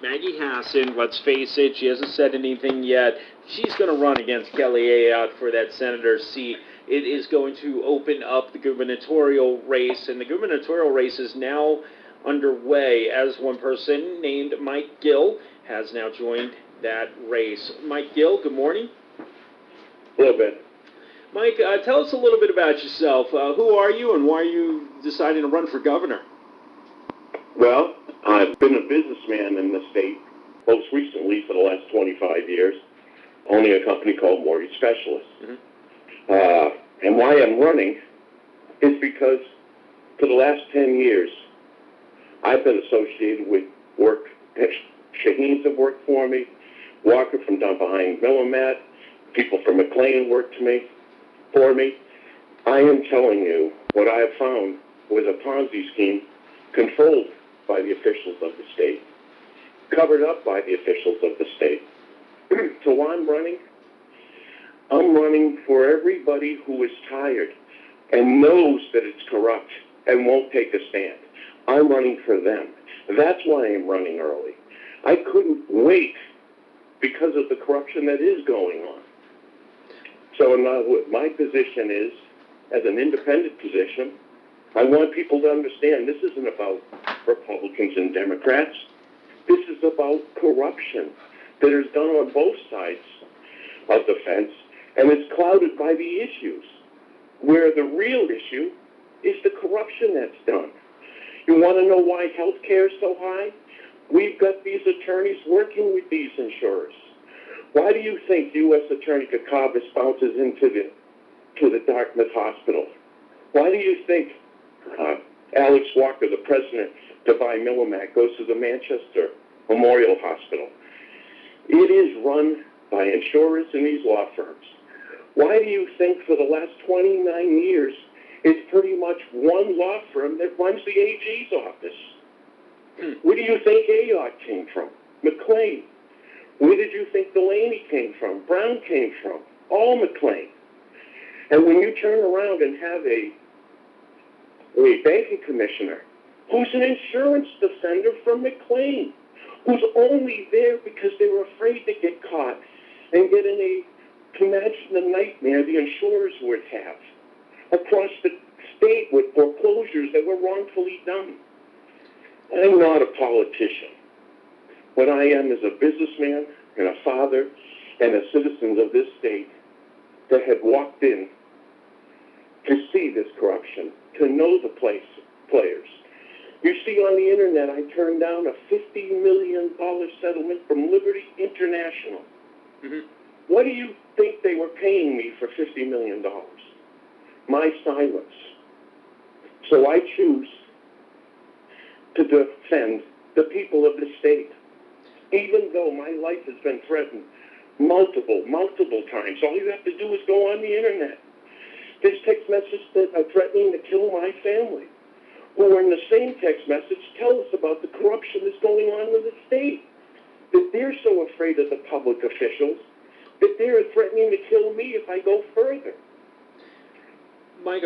Maggie Hassan, let's face it, she hasn't said anything yet. She's going to run against Kelly Ayotte for that senator seat. It is going to open up the gubernatorial race, and the gubernatorial race is now underway as one person named Mike Gill has now joined that race. Mike Gill, good morning. A little bit. Mike, tell us a little bit about yourself. Who are you and why are you deciding to run for governor? Well, I've been a businessman in the state, most recently for the last 25 years, owning a company called Mortgage Specialists. And why I'm running is because for the last 10 years, I've been associated with work. Shaheens have worked for me, Walker from down behind Willamette, people from McLean worked for me. I am telling you, what I have found was a Ponzi scheme controlled by the officials of the state, covered up by the officials of the state. So why I'm running? I'm running for everybody who is tired and knows that it's corrupt and won't take a stand. I'm running for them. That's why I'm running early. I couldn't wait because of the corruption that is going on. So now what my position is, as an independent position, I want people to understand this isn't about Republicans and Democrats. This is about corruption that is done on both sides of the fence, and it's clouded by the issues, where the real issue is the corruption that's done. You want to know why health care is so high? We've got these attorneys working with these insurers. Why do you think U.S. Attorney Kakavas bounces into the Dartmouth Hospital? Why do you think Alex Walker, the president to buy Millimac, goes to the Manchester Memorial Hospital? It is run by insurers and these law firms. Why do you think for the last 29 years it's pretty much one law firm that runs the AG's office? Where do you think Ayotte came from? McLean. Where did you think Delaney came from? Brown came from? All McLean. And when you turn around and have a banking commissioner who's an insurance defender from McLean, who's only there because they were afraid to get caught and get in a, to imagine the nightmare the insurers would have across the state with foreclosures that were wrongfully done. I'm not a politician. What I am is a businessman and a father and a citizen of this state that have walked in to see this corruption, to know the players. You see on the internet, I turned down a $50 million settlement from Liberty International. What do you think they were paying me for $50 million? My silence. So I choose to defend the people of the state. Even though my life has been threatened multiple times, all you have to do is go on the internet. There's text messages that are threatening to kill my family, who in the same text message tell us about the corruption that's going on in the state, that they're so afraid of the public officials that they're threatening to kill me if I go further. Mike,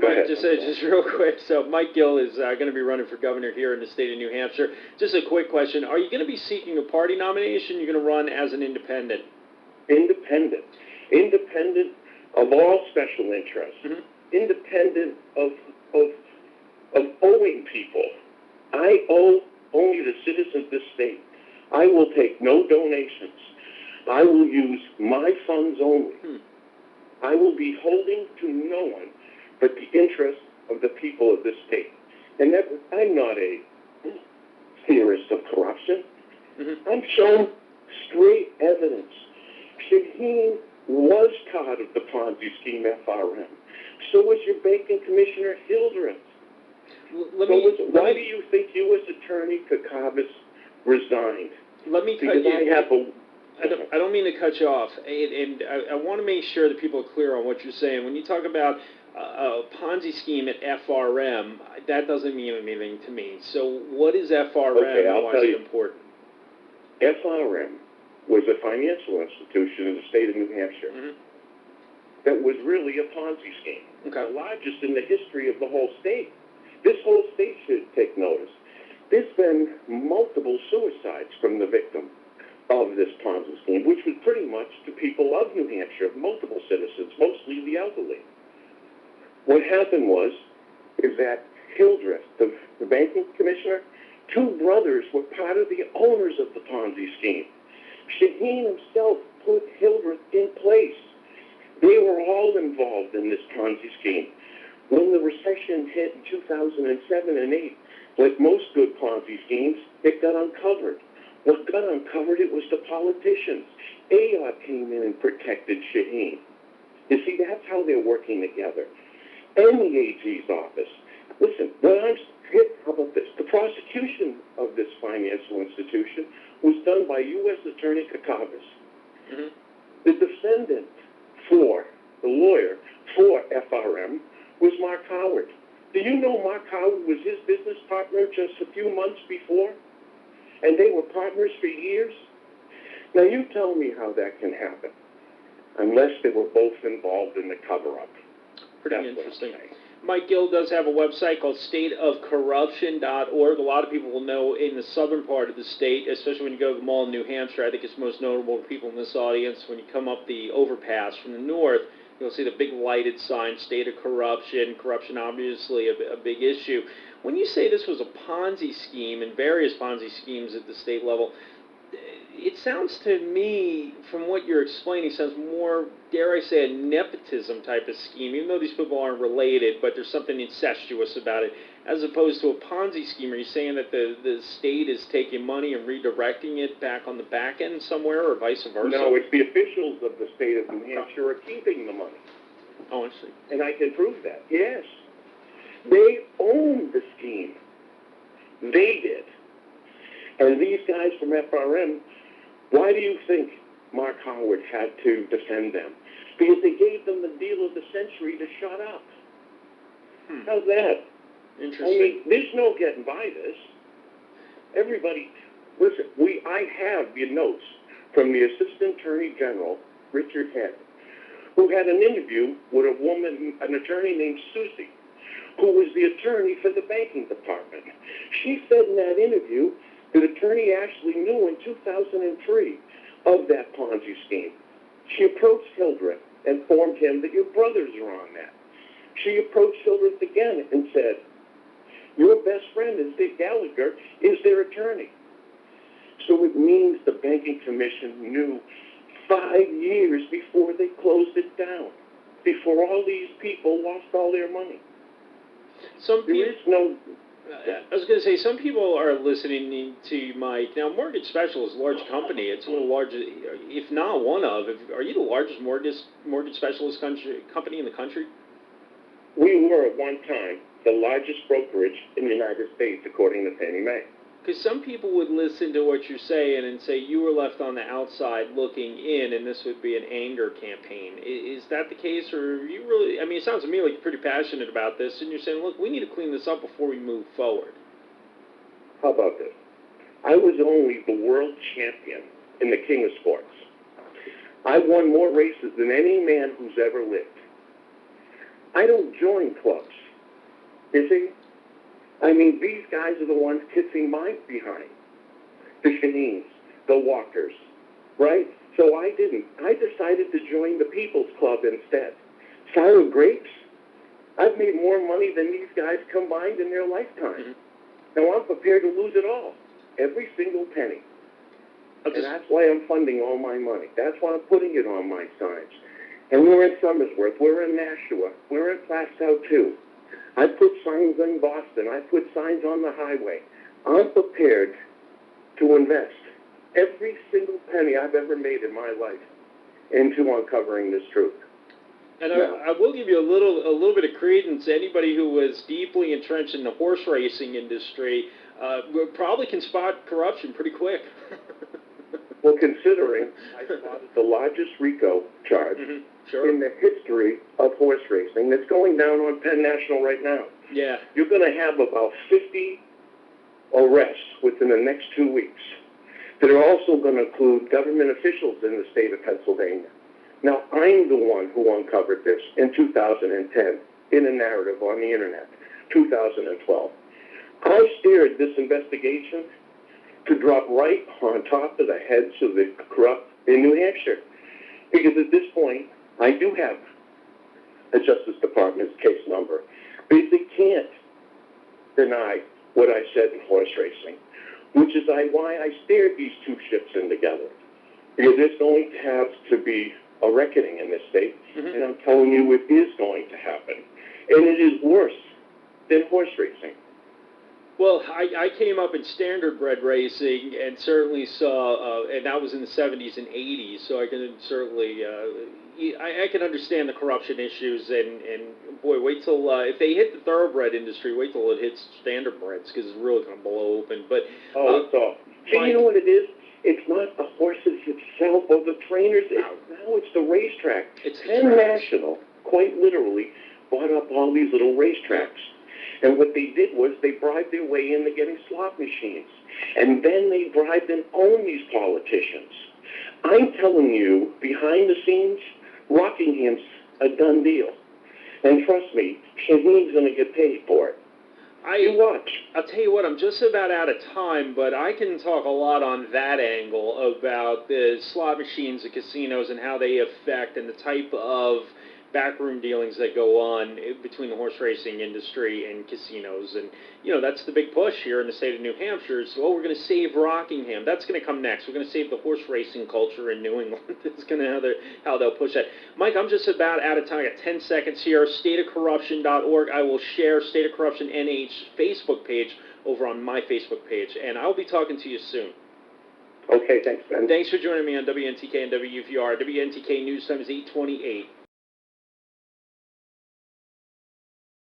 Go ahead. Just real quick. So Mike Gill is going to be running for governor here in the state of New Hampshire. Just a quick question. Are you going to be seeking a party nomination? You're going to run as an independent? Independent. Independent of all special interests. Independent of owing people. I owe only the citizens of this state. I will take no donations. I will use my funds only. I will be holding to no one but the interests of the people of this state. And I'm not a theorist of corruption. I'm shown straight evidence. Shaheen was part of the Ponzi scheme FRM. So was your banking commissioner Hildreth. Why do you think U.S. Attorney Kakavas resigned? Let me cut you. I don't mean to cut you off, and I want to make sure that people are clear on what you're saying. When you talk about a Ponzi scheme at FRM, that doesn't mean anything to me. So what is FRM and why is it important? FRM was a financial institution in the state of New Hampshire that was really a Ponzi scheme, the largest in the history of the whole state. This whole state should take notice. there's been multiple suicides from the victim of this Ponzi scheme, which was pretty much the people of New Hampshire, multiple citizens, mostly the elderly. What happened is that Hildreth, the banking commissioner, two brothers were part of the owners of the Ponzi scheme. Shaheen himself put Hildreth in place. They were all involved in this Ponzi scheme. When the recession hit in 2007 and 8, like most good Ponzi schemes, it got uncovered. What got uncovered, it was the politicians. AOC came in and protected Shaheen. You see, that's how they're working together. And the AG's office. Listen, how about this? The prosecution of this financial institution was done by U.S. Attorney Kakavas. Mm-hmm. The defendant the lawyer for FRM was Mark Howard. Do you know Mark Howard was his business partner just a few months before? And they were partners for years? Now you tell me how that can happen, unless they were both involved in the cover-up. Pretty interesting. Mike Gill does have a website called stateofcorruption.org. A lot of people will know in the southern part of the state, especially when you go to the mall in New Hampshire. I think it's most notable to people in this audience. When you come up the overpass from the north, you'll see the big lighted sign, State of Corruption. Corruption, obviously, a big issue. When you say this was a Ponzi scheme and various Ponzi schemes at the state level, it sounds to me, from what you're explaining, sounds more, dare I say, a nepotism type of scheme, even though these people aren't related, but there's something incestuous about it, as opposed to a Ponzi scheme. Are you saying that the state is taking money and redirecting it back on the back end somewhere, or vice versa? No, it's the officials of the state of New Hampshire are keeping the money. Oh, I see. And I can prove that, yes. They own the scheme. They did. And these guys from FRM, why do you think Mark Howard had to defend them? Because they gave them the deal of the century to shut up. How's that? Interesting. I mean, there's no getting by this. Everybody, listen, I have your notes from the Assistant Attorney General, Richard Head, who had an interview with a woman, an attorney named Susie, who was the attorney for the banking department. She said in that interview that Attorney Ashley knew in 2003 of that Ponzi scheme. She approached Hildreth and informed him that your brothers are on that. She approached Hildreth again and said, your best friend is Dick Gallagher, is their attorney. So it means the Banking Commission knew 5 years before they closed it down, before all these people lost all their money. I was going to say, some people are listening to Mike. Now, Mortgage Special is a large company. It's one of the largest, if not one of. Are you the largest mortgage specialist company in the country? We were at one time the largest brokerage in the United States, according to Fannie Mae. Because some people would listen to what you're saying and say you were left on the outside looking in, and this would be an anger campaign. Is that the case, or are you really? I mean, it sounds to me like you're pretty passionate about this, and you're saying, look, we need to clean this up before we move forward. How about this? I was only the world champion in the King of Sports. I won more races than any man who's ever lived. I don't join clubs. You see? I mean, these guys are the ones kissing my behind. The Shaheens, the Walkers, right? So I didn't. I decided to join the People's Club instead. Sarro grapes, I've made more money than these guys combined in their lifetime. Mm-hmm. Now I'm prepared to lose it all, every single penny. And that's why I'm funding all my money. That's why I'm putting it on my signs. And we're in Somersworth, we're in Nashua, we're in Plastow too. I put signs in Boston. I put signs on the highway. I'm prepared to invest every single penny I've ever made in my life into uncovering this truth. And I will give you a little bit of credence. Anybody who was deeply entrenched in the horse racing industry probably can spot corruption pretty quick. Well, considering I spotted the largest RICO charge in the history of horse racing that's going down on Penn National right now. Yeah. You're going to have about 50 arrests within the next 2 weeks that are also going to include government officials in the state of Pennsylvania. Now, I'm the one who uncovered this in 2010 in a narrative on the internet, 2012. I steered this investigation to drop right on top of the heads of the corrupt in New Hampshire. Because at this point, I do have the Justice Department's case number. Because they can't deny what I said in horse racing, which is why I steered these two ships in together. Because there's going to have to be a reckoning in this state, and I'm telling you it is going to happen. And it is worse than horse racing. Well, I came up in standardbred racing and certainly saw, and that was in the 70s and 80s, so I can certainly, I can understand the corruption issues, and boy, wait till, if they hit the thoroughbred industry, wait till it hits standardbreds, because it's really going to blow open, but... that's all. See, you know what it is? It's not the horses itself or the trainers, now it's the racetrack. It's Penn National, quite literally, bought up all these little racetracks. And what they did was they bribed their way into getting slot machines. And then they bribed and owned these politicians. I'm telling you, behind the scenes, Rockingham's a done deal. And trust me, Shaheen's going to get paid for it. You watch. I'll tell you what, I'm just about out of time, but I can talk a lot on that angle about the slot machines and casinos and how they affect and the type of backroom dealings that go on between the horse racing industry and casinos. And, you know, that's the big push here in the state of New Hampshire is, well, we're going to save Rockingham. That's going to come next. We're going to save the horse racing culture in New England. That's going to how they'll push that. Mike, I'm just about out of time. I got 10 seconds here. Stateofcorruption.org. I will share State of Corruption NH's Facebook page over on my Facebook page, and I'll be talking to you soon. Okay, thanks, Ben. Thanks for joining me on WNTK and WUVR. WNTK News Time is 8:28.